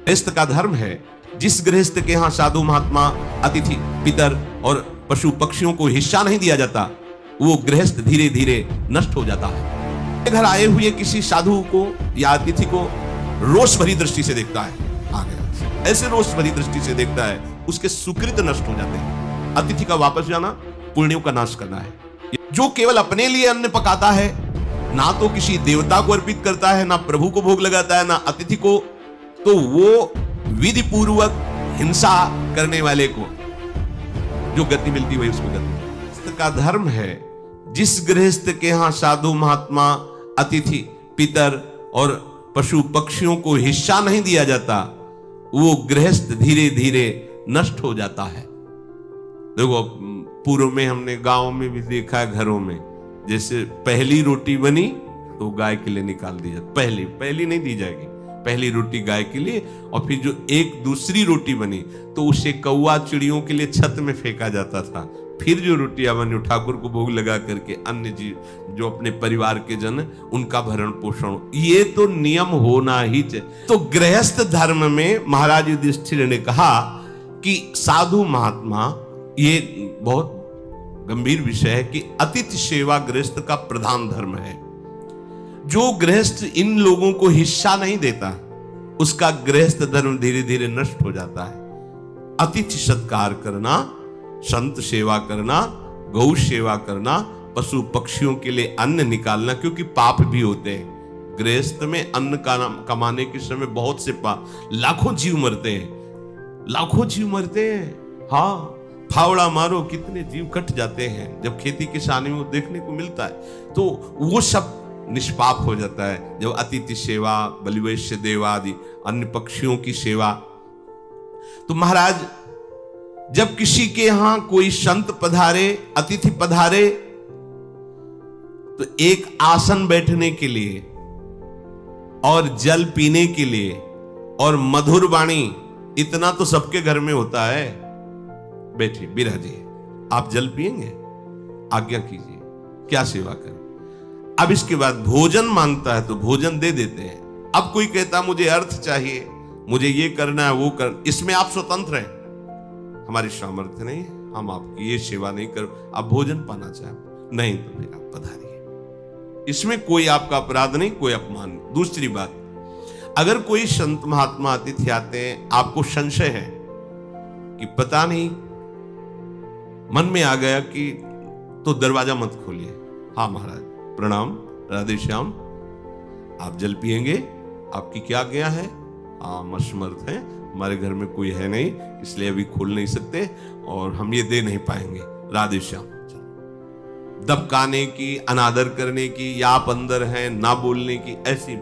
गृहस्थ का धर्म है, जिस गृहस्थ के यहाँ साधु महात्मा अतिथि पितर और पशु पक्षियों को हिस्सा नहीं दिया जाता, वो गृहस्थ धीरे धीरे नष्ट हो जाता है। घर आए हुए किसी साधु को या अतिथि को रोष भरी दृष्टि से देखता है, ऐसे रोष भरी दृष्टि से देखता है, उसके सुकृत नष्ट हो जाते हैं। अतिथि का वापस जाना पुण्यों का नाश करना है। जो केवल अपने लिए अन्न पकाता है, ना तो किसी देवता को अर्पित करता है, ना प्रभु को भोग लगाता है, ना अतिथि को, तो वो विधि पूर्वक हिंसा करने वाले को जो गति मिलती वही उसको गति। का धर्म है, जिस गृहस्थ के यहाँ साधु महात्मा अतिथि पितर और पशु पक्षियों को हिस्सा नहीं दिया जाता, वो गृहस्थ धीरे धीरे नष्ट हो जाता है। देखो पूर्व में हमने गांव में भी देखा है, घरों में जैसे पहली रोटी बनी तो गाय के लिए निकाल दी जाती, पहली नहीं दी जाएगी, पहली रोटी गाय के लिए, और फिर जो एक दूसरी रोटी बनी तो उसे कौवा चिड़ियों के लिए छत में फेंका जाता था। फिर जो रोटियां बनी ठाकुर को भोग लगा करके अन्य जीव जो अपने परिवार के जन उनका भरण पोषण, ये तो नियम होना ही चाहिए। तो गृहस्थ धर्म में महाराज युधिष्ठिर ने कहा कि साधु महात्मा, ये बहुत गंभीर विषय है कि अतिथि सेवा गृहस्थ का प्रधान धर्म है। जो गृहस्थ इन लोगों को हिस्सा नहीं देता, उसका गृहस्थ धर्म धीरे धीरे नष्ट हो जाता है। अतिथि सत्कार करना, संत सेवा करना, गौ सेवा करना, पशु पक्षियों के लिए अन्न निकालना, क्योंकि पाप भी होते हैं। गृहस्थ में अन्न कमाने के समय बहुत से लाखों जीव मरते हैं, लाखों जीव मरते हैं। हाँ, फावड़ा मारो कितने जीव कट जाते हैं जब खेती किसानी में देखने को मिलता है। तो वो सब निष्पाप हो जाता है जब अतिथि सेवा, बलिवैश्य देवादि अन्य पक्षियों की सेवा। तो महाराज, जब किसी के यहां कोई संत पधारे, अतिथि पधारे, तो एक आसन बैठने के लिए और जल पीने के लिए और मधुर वाणी, इतना तो सबके घर में होता है। बैठिए, बिराजिए, आप जल पिएंगे, आज्ञा कीजिए, क्या सेवा करें। अब इसके बाद भोजन मांगता है तो भोजन दे देते हैं। अब कोई कहता मुझे अर्थ चाहिए, मुझे ये करना है, वो कर, इसमें आप स्वतंत्र हैं, हमारी सामर्थ्य नहीं, हम आपकी ये सेवा नहीं कर, आप भोजन पाना चाहें नहीं तो फिर आप पधारिए, इसमें कोई आपका अपराध नहीं, कोई अपमान नहीं। दूसरी बात, अगर कोई संत महात्मा अतिथि आते हैं, आपको संशय है कि पता नहीं, मन में आ गया कि, तो दरवाजा मत खोलिए। हाँ महाराज प्रणाम, राधे श्याम, आप जल पिएंगे, आपकी क्या आज्ञा है? हाँ, हम असमर्थ हैं, हमारे घर में कोई है नहीं, इसलिए अभी खोल नहीं सकते और हम ये दे नहीं पाएंगे, राधे श्याम। दबकाने की, अनादर करने की, या आप अंदर हैं ना बोलने की, ऐसी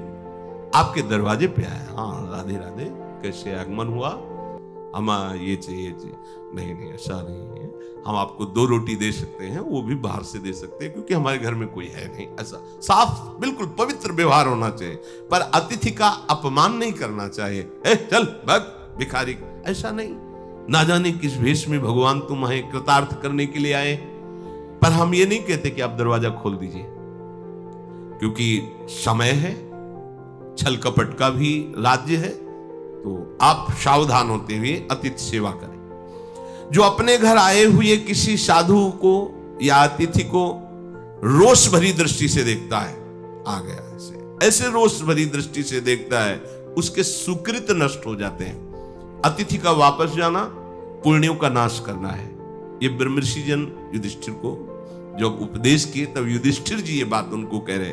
आपके दरवाजे पे आया, हाँ राधे राधे, कैसे आगमन हुआ, हम ये चाहिए, नहीं ऐसा नहीं है, हम आपको 2 रोटी दे सकते हैं, वो भी बाहर से दे सकते हैं क्योंकि हमारे घर में कोई है नहीं। ऐसा साफ बिल्कुल पवित्र व्यवहार होना चाहिए, पर अतिथि का अपमान नहीं करना चाहिए। चल भग भिखारी, ऐसा नहीं। ना जाने किस भेष में भगवान तुम्हें कृतार्थ करने के लिए आए, पर हम ये नहीं कहते कि आप दरवाजा खोल दीजिए, क्योंकि समय है, छल कपट का भी राज्य है, तो आप सावधान होते हुए अतिथि सेवा करें। जो अपने घर आए हुए किसी साधु को या अतिथि को रोष भरी दृष्टि से देखता है, आ गया ऐसे रोष भरी दृष्टि से देखता है, उसके सुकृत नष्ट हो जाते हैं। अतिथि का वापस जाना पुण्यों का नाश करना है। ये ब्रह्मर्षि जन युधिष्ठिर को जब उपदेश किए, तब युधिष्ठिर जी ये बात उनको कह रहे।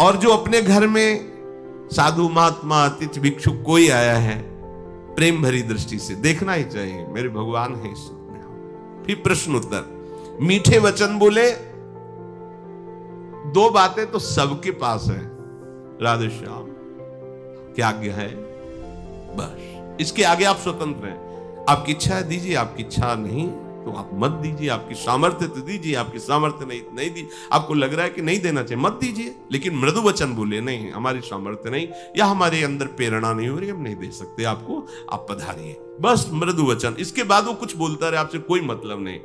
और जो अपने घर में साधु महात्मा अतिथि भिक्षु कोई आया है, प्रेम भरी दृष्टि से देखना ही चाहिए, मेरे भगवान है इस में। फिर प्रश्न उत्तर, मीठे वचन बोले, 2 बातें तो सबके पास है, राधे श्याम, क्या आज्ञा है, बस इसके आगे आप स्वतंत्र हैं। आपकी इच्छा है दीजिए, आपकी इच्छा नहीं तो आप मत दीजिए, आपकी सामर्थ्य तो दीजिए, आपकी सामर्थ्य नहीं दी, आपको लग रहा है कि नहीं देना चाहिए, मत दीजिए, लेकिन मृदु वचन बोले, नहीं हमारी सामर्थ्य नहीं, या हमारे अंदर प्रेरणा नहीं हो रही, हम नहीं दे सकते आपको, आप पधारिए, बस मृदु वचन। इसके बाद वो कुछ बोलता रहे, आपसे कोई मतलब नहीं।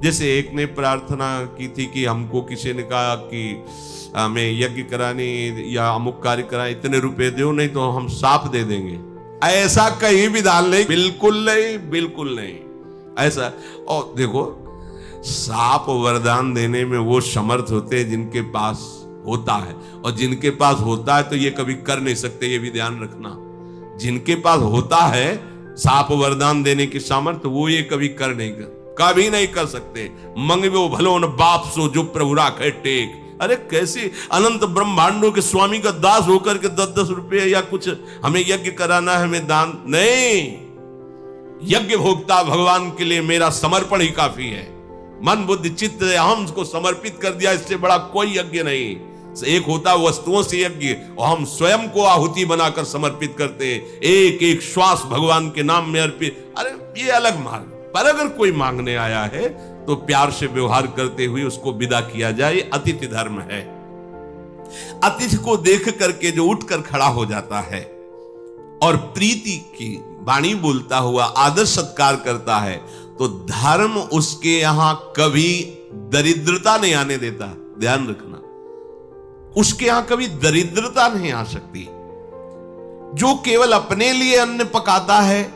जैसे एक ने प्रार्थना की थी कि हमको किसी ने कहा कि हमें यज्ञ कराने या अमुक कार्य कराए, इतने रुपए दो, नहीं तो हम साफ दे देंगे। ऐसा कहीं भी दान नहीं, बिल्कुल नहीं, बिल्कुल नहीं ऐसा। और देखो, साप वरदान देने में वो समर्थ होते हैं जिनके पास होता है, और जिनके पास होता है तो ये कभी कर नहीं सकते, ये भी ध्यान रखना। जिनके पास होता है साप वरदान देने की सामर्थ्य, वो ये कभी कभी नहीं कर सकते। मंगवे भलो न बाप सो जो प्रभु राखे टेक। अरे कैसे अनंत ब्रह्मांडों के स्वामी का दास होकर के 10-10 रुपये या कुछ हमें यज्ञ कराना है, हमें दान नहीं। यज्ञ भोक्ता भगवान के लिए मेरा समर्पण ही काफी है। मन बुद्धि चित्त हम को समर्पित कर दिया, इससे बड़ा कोई यज्ञ नहीं। एक होता वस्तुओं से यज्ञ, और हम स्वयं को आहुति बनाकर समर्पित करते हैं, एक एक श्वास भगवान के नाम में अर्पित। अरे ये अलग मार्ग। पर अगर कोई मांगने आया है तो प्यार से व्यवहार करते हुए उसको विदा किया जाए, अतिथि धर्म है। अतिथि को देख करके जो उठकर खड़ा हो जाता है और प्रीति की वाणी बोलता हुआ आदर सत्कार करता है, तो धर्म उसके यहां कभी दरिद्रता नहीं आने देता। ध्यान रखना, उसके यहां कभी दरिद्रता नहीं आ सकती। जो केवल अपने लिए अन्न पकाता है,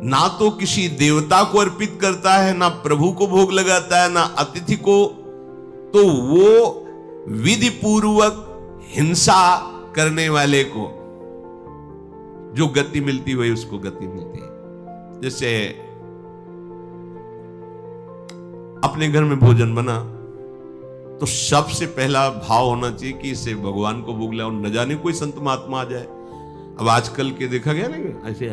ना तो किसी देवता को अर्पित करता है, ना प्रभु को भोग लगाता है, ना अतिथि को, तो वो विधि पूर्वक हिंसा करने वाले को जो गति मिलती है, उसको गति मिलती है। जैसे अपने घर में भोजन बना तो सबसे पहला भाव होना चाहिए कि इसे भगवान को भोग लाओ, न जाने कोई संत महात्मा आ जाए। अब आजकल के देखा गया ना ऐसे,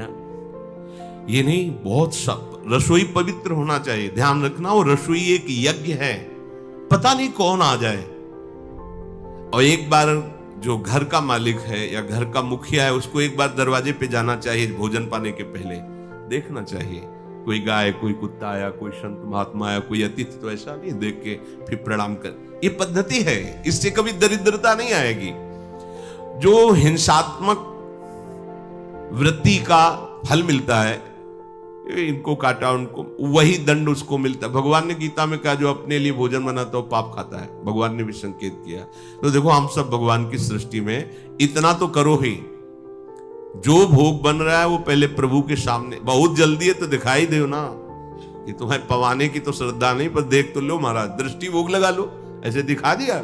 ये नहीं, बहुत सब रसोई पवित्र होना चाहिए। ध्यान रखना, वो रसोई एक यज्ञ है, पता नहीं कौन आ जाए। और एक बार जो घर का मालिक है या घर का मुखिया है, उसको एक बार दरवाजे पे जाना चाहिए भोजन पाने के पहले, देखना चाहिए कोई गाय, कोई कुत्ता आया, कोई संत महात्मा आया, कोई अतिथि, तो ऐसा नहीं देख के फिर प्रणाम कर। ये पद्धति है, इससे कभी दरिद्रता नहीं आएगी। जो हिंसात्मक वृत्ति का फल मिलता है, इनको काटा उनको, वही दंड उसको मिलता है। भगवान ने गीता में कहा, जो अपने लिए भोजन बनाता है वो पाप खाता है, भगवान ने भी संकेत किया। तो देखो, हम सब भगवान की सृष्टि में इतना तो करो ही, जो भोग बन रहा है वो पहले प्रभु के सामने, बहुत जल्दी है तो दिखाई दो ना, कि तुम्हें पवाने की तो श्रद्धा नहीं, पर देख तो लो महाराज, दृष्टि भोग लगा लो, ऐसे दिखा दिया,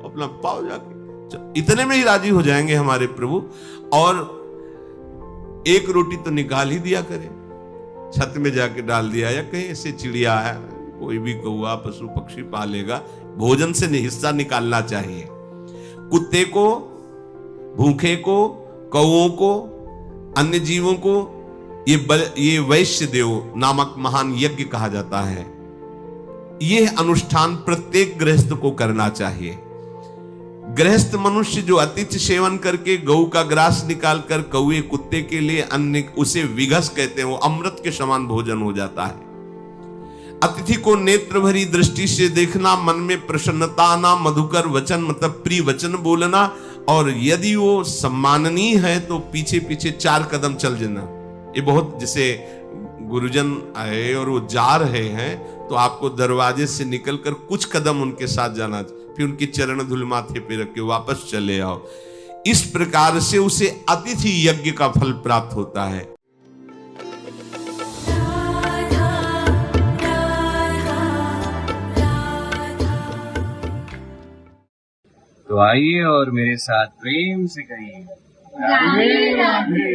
अपना पाओ जाके, इतने में ही राजी हो जाएंगे हमारे प्रभु। और एक रोटी तो निकाल ही दिया करे, छत में जाके डाल दिया, या कहीं ऐसे चिड़िया है, कोई भी कौवा पशु पक्षी पालेगा, भोजन से हिस्सा निकालना चाहिए। कुत्ते को, भूखे को, कौओं को, अन्य जीवों को ये वैश्य देव नामक महान यज्ञ कहा जाता है। यह अनुष्ठान प्रत्येक गृहस्थ को करना चाहिए। गृहस्थ मनुष्य जो अतिथि सेवन करके गऊ का ग्रास निकालकर कौए कुत्ते के लिए अन्न, उसे विघस कहते हैं, वो अमृत के समान भोजन हो जाता है। अतिथि को नेत्र भरी दृष्टि से देखना, मन में प्रसन्नता आना, मधुकर वचन मतलब प्रिय वचन बोलना, और यदि वो सम्माननीय है तो पीछे पीछे 4 कदम चल जाना। ये बहुत, जैसे गुरुजन आए और वो जा रहे हैं तो आपको दरवाजे से निकलकर कुछ कदम उनके साथ जाना, फिर उनकी चरण धूल माथे पे रख के वापस चले आओ। इस प्रकार से उसे अतिथि यज्ञ का फल प्राप्त होता है। तो आइए और मेरे साथ प्रेम से कहिए, राधे राधे।